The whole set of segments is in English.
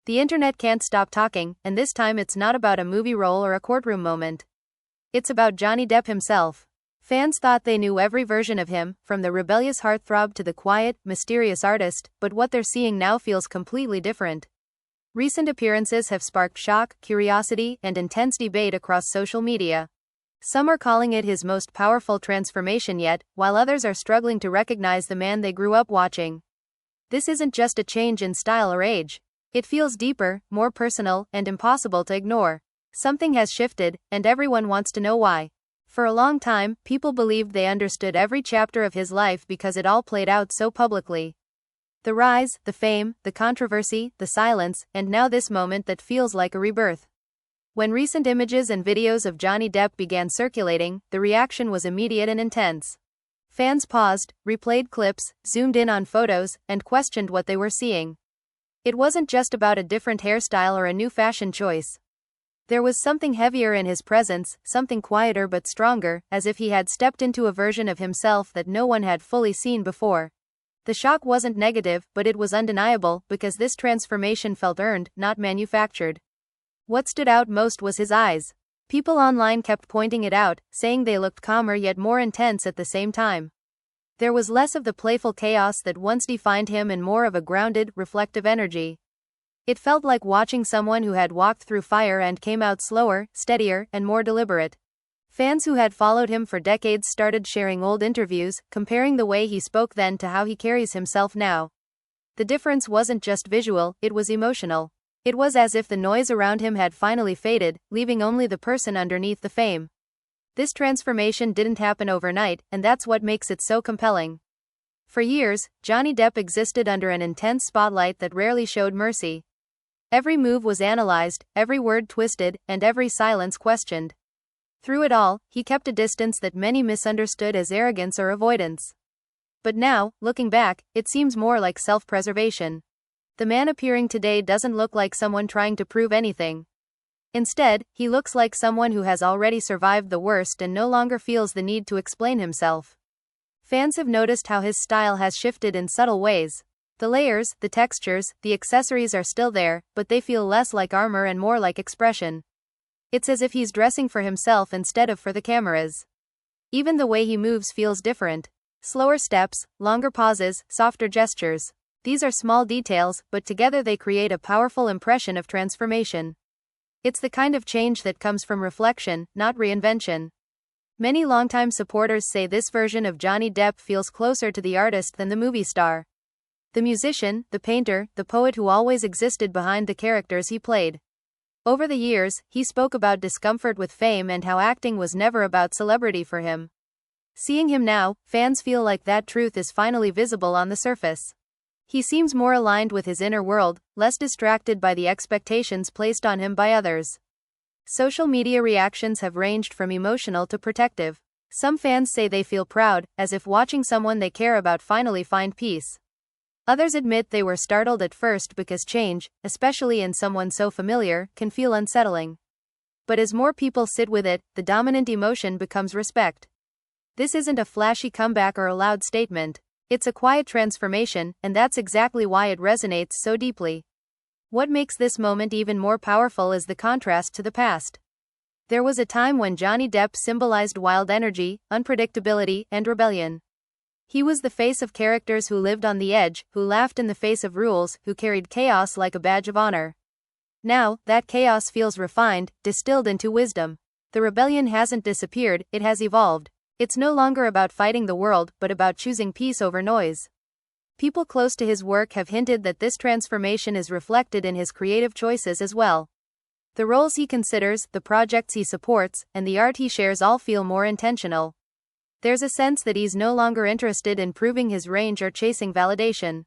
The internet can't stop talking, and this time it's not about a movie role or a courtroom moment. It's about Johnny Depp himself. Fans thought they knew every version of him, from the rebellious heartthrob to the quiet, mysterious artist, but what they're seeing now feels completely different. Recent appearances have sparked shock, curiosity, and intense debate across social media. Some are calling it his most powerful transformation yet, while others are struggling to recognize the man they grew up watching. This isn't just a change in style or age. It feels deeper, more personal, and impossible to ignore. Something has shifted, and everyone wants to know why. For a long time, people believed they understood every chapter of his life because it all played out so publicly. The rise, the fame, the controversy, the silence, and now this moment that feels like a rebirth. When recent images and videos of Johnny Depp began circulating, the reaction was immediate and intense. Fans paused, replayed clips, zoomed in on photos, and questioned what they were seeing. It wasn't just about a different hairstyle or a new fashion choice. There was something heavier in his presence, something quieter but stronger, as if he had stepped into a version of himself that no one had fully seen before. The shock wasn't negative, but it was undeniable, because this transformation felt earned, not manufactured. What stood out most was his eyes. People online kept pointing it out, saying they looked calmer yet more intense at the same time. There was less of the playful chaos that once defined him and more of a grounded, reflective energy. It felt like watching someone who had walked through fire and came out slower, steadier, and more deliberate. Fans who had followed him for decades started sharing old interviews, comparing the way he spoke then to how he carries himself now. The difference wasn't just visual, it was emotional. It was as if the noise around him had finally faded, leaving only the person underneath the fame. This transformation didn't happen overnight, and that's what makes it so compelling. For years, Johnny Depp existed under an intense spotlight that rarely showed mercy. Every move was analyzed, every word twisted, and every silence questioned. Through it all, he kept a distance that many misunderstood as arrogance or avoidance. But now, looking back, it seems more like self-preservation. The man appearing today doesn't look like someone trying to prove anything. Instead, he looks like someone who has already survived the worst and no longer feels the need to explain himself. Fans have noticed how his style has shifted in subtle ways. The layers, the textures, the accessories are still there, but they feel less like armor and more like expression. It's as if he's dressing for himself instead of for the cameras. Even the way he moves feels different. Slower steps, longer pauses, softer gestures. These are small details, but together they create a powerful impression of transformation. It's the kind of change that comes from reflection, not reinvention. Many longtime supporters say this version of Johnny Depp feels closer to the artist than the movie star. The musician, the painter, the poet who always existed behind the characters he played. Over the years, he spoke about discomfort with fame and how acting was never about celebrity for him. Seeing him now, fans feel like that truth is finally visible on the surface. He seems more aligned with his inner world, less distracted by the expectations placed on him by others. Social media reactions have ranged from emotional to protective. Some fans say they feel proud, as if watching someone they care about finally find peace. Others admit they were startled at first because change, especially in someone so familiar, can feel unsettling. But as more people sit with it, the dominant emotion becomes respect. This isn't a flashy comeback or a loud statement. It's a quiet transformation, and that's exactly why it resonates so deeply. What makes this moment even more powerful is the contrast to the past. There was a time when Johnny Depp symbolized wild energy, unpredictability, and rebellion. He was the face of characters who lived on the edge, who laughed in the face of rules, who carried chaos like a badge of honor. Now, that chaos feels refined, distilled into wisdom. The rebellion hasn't disappeared, it has evolved. It's no longer about fighting the world, but about choosing peace over noise. People close to his work have hinted that this transformation is reflected in his creative choices as well. The roles he considers, the projects he supports, and the art he shares all feel more intentional. There's a sense that he's no longer interested in proving his range or chasing validation.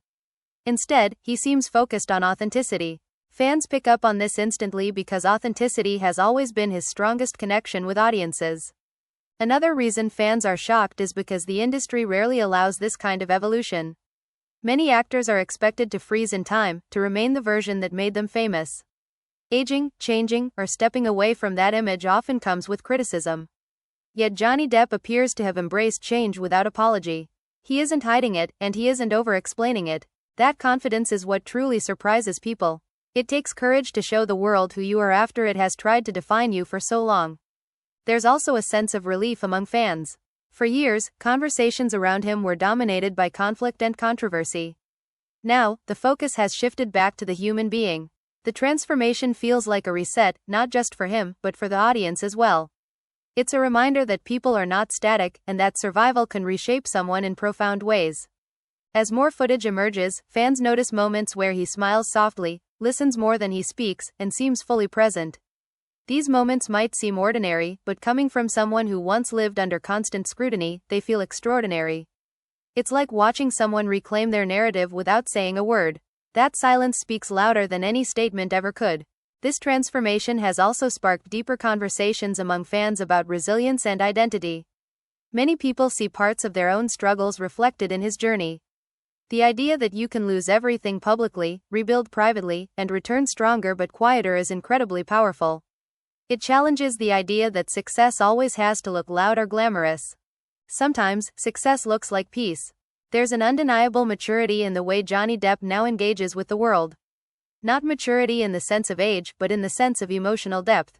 Instead, he seems focused on authenticity. Fans pick up on this instantly because authenticity has always been his strongest connection with audiences. Another reason fans are shocked is because the industry rarely allows this kind of evolution. Many actors are expected to freeze in time, to remain the version that made them famous. Aging, changing, or stepping away from that image often comes with criticism. Yet Johnny Depp appears to have embraced change without apology. He isn't hiding it, and he isn't over-explaining it. That confidence is what truly surprises people. It takes courage to show the world who you are after it has tried to define you for so long. There's also a sense of relief among fans. For years, conversations around him were dominated by conflict and controversy. Now, the focus has shifted back to the human being. The transformation feels like a reset, not just for him, but for the audience as well. It's a reminder that people are not static, and that survival can reshape someone in profound ways. As more footage emerges, fans notice moments where he smiles softly, listens more than he speaks, and seems fully present. These moments might seem ordinary, but coming from someone who once lived under constant scrutiny, they feel extraordinary. It's like watching someone reclaim their narrative without saying a word. That silence speaks louder than any statement ever could. This transformation has also sparked deeper conversations among fans about resilience and identity. Many people see parts of their own struggles reflected in his journey. The idea that you can lose everything publicly, rebuild privately, and return stronger but quieter is incredibly powerful. It challenges the idea that success always has to look loud or glamorous. Sometimes, success looks like peace. There's an undeniable maturity in the way Johnny Depp now engages with the world. Not maturity in the sense of age, but in the sense of emotional depth.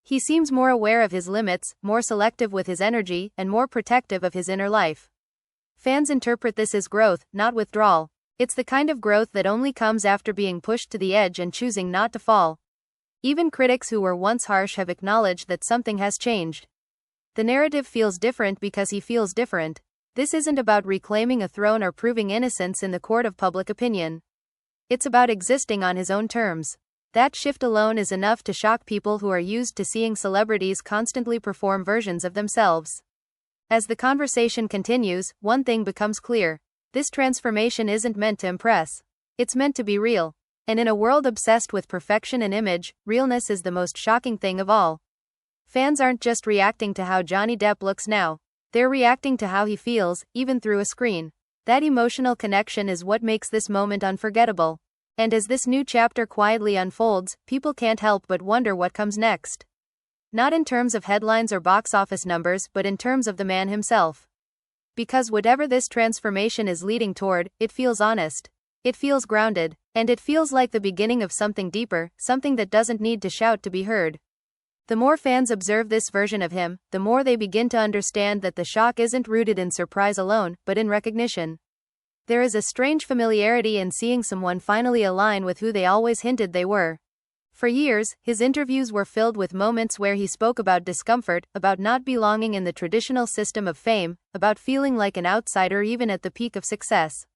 He seems more aware of his limits, more selective with his energy, and more protective of his inner life. Fans interpret this as growth, not withdrawal. It's the kind of growth that only comes after being pushed to the edge and choosing not to fall. Even critics who were once harsh have acknowledged that something has changed. The narrative feels different because he feels different. This isn't about reclaiming a throne or proving innocence in the court of public opinion. It's about existing on his own terms. That shift alone is enough to shock people who are used to seeing celebrities constantly perform versions of themselves. As the conversation continues, one thing becomes clear. This transformation isn't meant to impress. It's meant to be real. And in a world obsessed with perfection and image, realness is the most shocking thing of all. Fans aren't just reacting to how Johnny Depp looks now. They're reacting to how he feels, even through a screen. That emotional connection is what makes this moment unforgettable. And as this new chapter quietly unfolds, people can't help but wonder what comes next. Not in terms of headlines or box office numbers, but in terms of the man himself. Because whatever this transformation is leading toward, it feels honest. It feels grounded. And it feels like the beginning of something deeper, something that doesn't need to shout to be heard. The more fans observe this version of him, the more they begin to understand that the shock isn't rooted in surprise alone, but in recognition. There is a strange familiarity in seeing someone finally align with who they always hinted they were. For years, his interviews were filled with moments where he spoke about discomfort, about not belonging in the traditional system of fame, about feeling like an outsider even at the peak of success.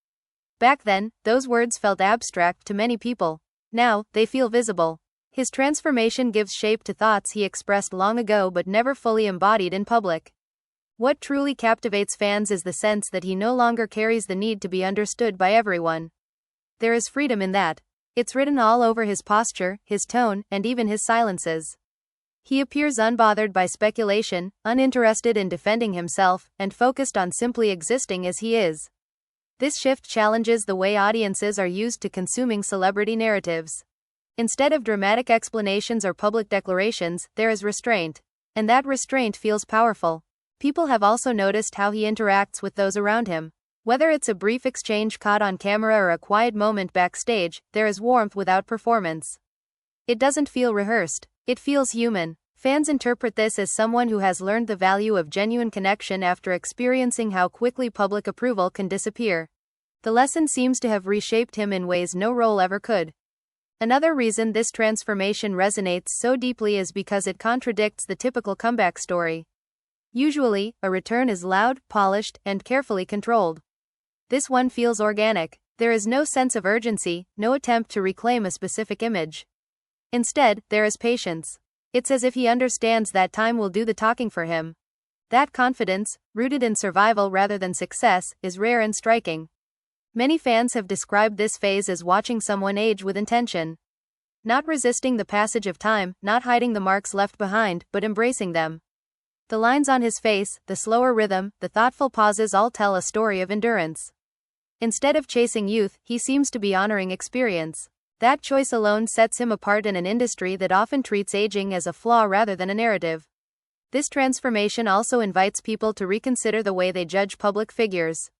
Back then, those words felt abstract to many people. Now, they feel visible. His transformation gives shape to thoughts he expressed long ago but never fully embodied in public. What truly captivates fans is the sense that he no longer carries the need to be understood by everyone. There is freedom in that. It's written all over his posture, his tone, and even his silences. He appears unbothered by speculation, uninterested in defending himself, and focused on simply existing as he is. This shift challenges the way audiences are used to consuming celebrity narratives. Instead of dramatic explanations or public declarations, there is restraint. And that restraint feels powerful. People have also noticed how he interacts with those around him. Whether it's a brief exchange caught on camera or a quiet moment backstage, there is warmth without performance. It doesn't feel rehearsed. It feels human. Fans interpret this as someone who has learned the value of genuine connection after experiencing how quickly public approval can disappear. The lesson seems to have reshaped him in ways no role ever could. Another reason this transformation resonates so deeply is because it contradicts the typical comeback story. Usually, a return is loud, polished, and carefully controlled. This one feels organic. There is no sense of urgency, no attempt to reclaim a specific image. Instead, there is patience. It's as if he understands that time will do the talking for him. That confidence, rooted in survival rather than success, is rare and striking. Many fans have described this phase as watching someone age with intention. Not resisting the passage of time, not hiding the marks left behind, but embracing them. The lines on his face, the slower rhythm, the thoughtful pauses all tell a story of endurance. Instead of chasing youth, he seems to be honoring experience. That choice alone sets him apart in an industry that often treats aging as a flaw rather than a narrative. This transformation also invites people to reconsider the way they judge public figures.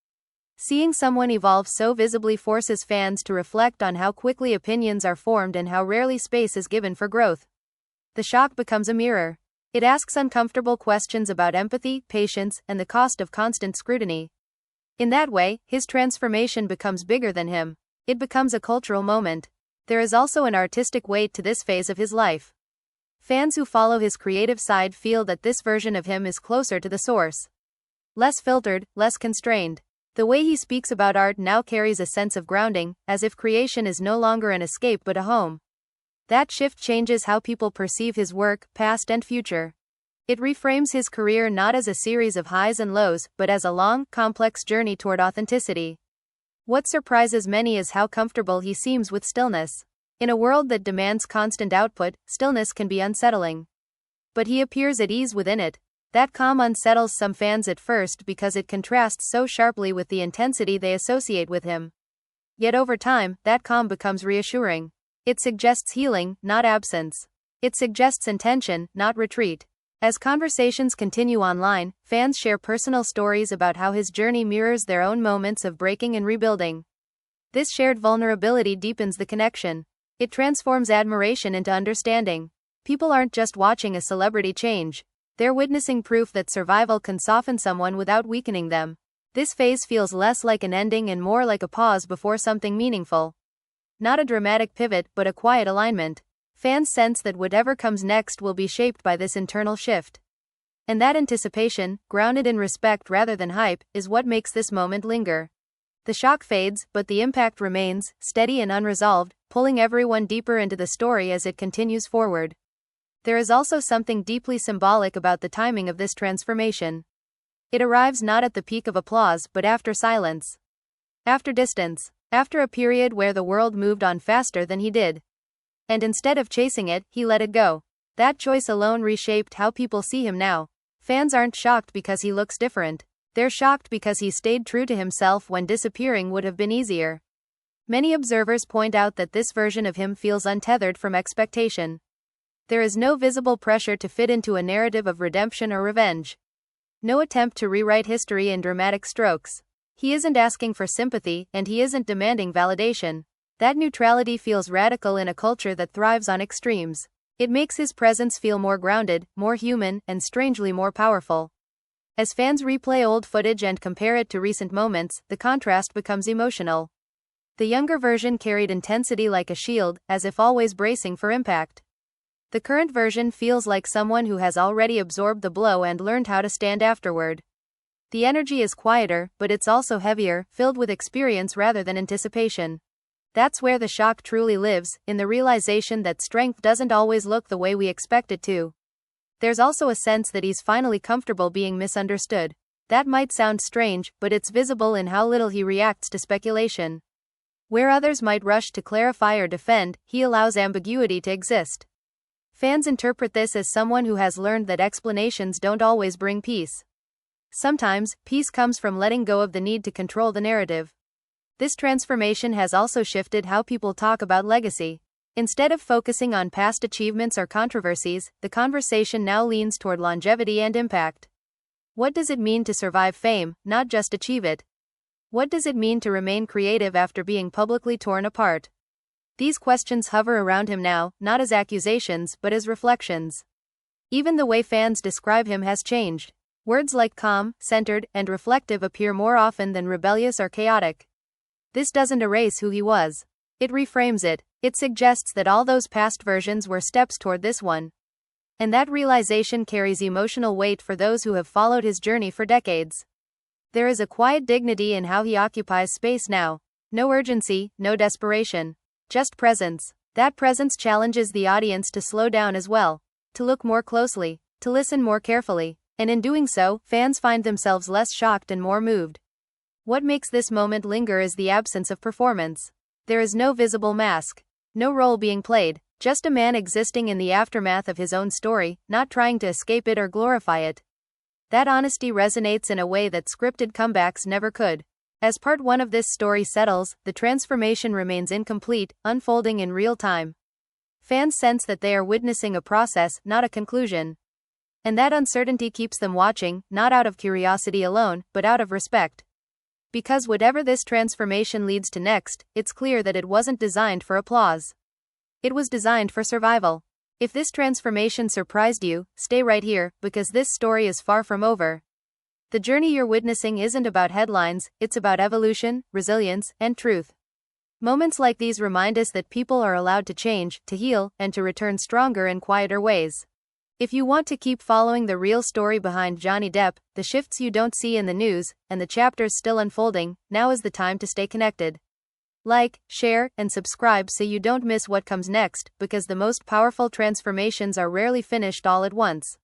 Seeing someone evolve so visibly forces fans to reflect on how quickly opinions are formed and how rarely space is given for growth. The shock becomes a mirror. It asks uncomfortable questions about empathy, patience, and the cost of constant scrutiny. In that way, his transformation becomes bigger than him. It becomes a cultural moment. There is also an artistic weight to this phase of his life. Fans who follow his creative side feel that this version of him is closer to the source. Less filtered, less constrained. The way he speaks about art now carries a sense of grounding, as if creation is no longer an escape but a home. That shift changes how people perceive his work, past and future. It reframes his career not as a series of highs and lows, but as a long, complex journey toward authenticity. What surprises many is how comfortable he seems with stillness. In a world that demands constant output, stillness can be unsettling. But he appears at ease within it. That calm unsettles some fans at first because it contrasts so sharply with the intensity they associate with him. Yet over time, that calm becomes reassuring. It suggests healing, not absence. It suggests intention, not retreat. As conversations continue online, fans share personal stories about how his journey mirrors their own moments of breaking and rebuilding. This shared vulnerability deepens the connection. It transforms admiration into understanding. People aren't just watching a celebrity change. They're witnessing proof that survival can soften someone without weakening them. This phase feels less like an ending and more like a pause before something meaningful. Not a dramatic pivot, but a quiet alignment. Fans sense that whatever comes next will be shaped by this internal shift. And that anticipation, grounded in respect rather than hype, is what makes this moment linger. The shock fades, but the impact remains, steady and unresolved, pulling everyone deeper into the story as it continues forward. There is also something deeply symbolic about the timing of this transformation. It arrives not at the peak of applause, but after silence. After distance. After a period where the world moved on faster than he did. And instead of chasing it, he let it go. That choice alone reshaped how people see him now. Fans aren't shocked because he looks different. They're shocked because he stayed true to himself when disappearing would have been easier. Many observers point out that this version of him feels untethered from expectation. There is no visible pressure to fit into a narrative of redemption or revenge. No attempt to rewrite history in dramatic strokes. He isn't asking for sympathy, and he isn't demanding validation. That neutrality feels radical in a culture that thrives on extremes. It makes his presence feel more grounded, more human, and strangely more powerful. As fans replay old footage and compare it to recent moments, the contrast becomes emotional. The younger version carried intensity like a shield, as if always bracing for impact. The current version feels like someone who has already absorbed the blow and learned how to stand afterward. The energy is quieter, but it's also heavier, filled with experience rather than anticipation. That's where the shock truly lives, in the realization that strength doesn't always look the way we expect it to. There's also a sense that he's finally comfortable being misunderstood. That might sound strange, but it's visible in how little he reacts to speculation. Where others might rush to clarify or defend, he allows ambiguity to exist. Fans interpret this as someone who has learned that explanations don't always bring peace. Sometimes, peace comes from letting go of the need to control the narrative. This transformation has also shifted how people talk about legacy. Instead of focusing on past achievements or controversies, the conversation now leans toward longevity and impact. What does it mean to survive fame, not just achieve it? What does it mean to remain creative after being publicly torn apart? These questions hover around him now, not as accusations, but as reflections. Even the way fans describe him has changed. Words like calm, centered, and reflective appear more often than rebellious or chaotic. This doesn't erase who he was. It reframes it. It suggests that all those past versions were steps toward this one. And that realization carries emotional weight for those who have followed his journey for decades. There is a quiet dignity in how he occupies space now. No urgency, no desperation. Just presence. That presence challenges the audience to slow down as well. To look more closely. To listen more carefully. And in doing so, fans find themselves less shocked and more moved. What makes this moment linger is the absence of performance. There is no visible mask. No role being played. Just a man existing in the aftermath of his own story, not trying to escape it or glorify it. That honesty resonates in a way that scripted comebacks never could. As part one of this story settles, the transformation remains incomplete, unfolding in real time. Fans sense that they are witnessing a process, not a conclusion. And that uncertainty keeps them watching, not out of curiosity alone, but out of respect. Because whatever this transformation leads to next, it's clear that it wasn't designed for applause. It was designed for survival. If this transformation surprised you, stay right here, because this story is far from over. The journey you're witnessing isn't about headlines, it's about evolution, resilience, and truth. Moments like these remind us that people are allowed to change, to heal, and to return stronger in quieter ways. If you want to keep following the real story behind Johnny Depp, the shifts you don't see in the news, and the chapters still unfolding, now is the time to stay connected. Like, share, and subscribe so you don't miss what comes next, because the most powerful transformations are rarely finished all at once.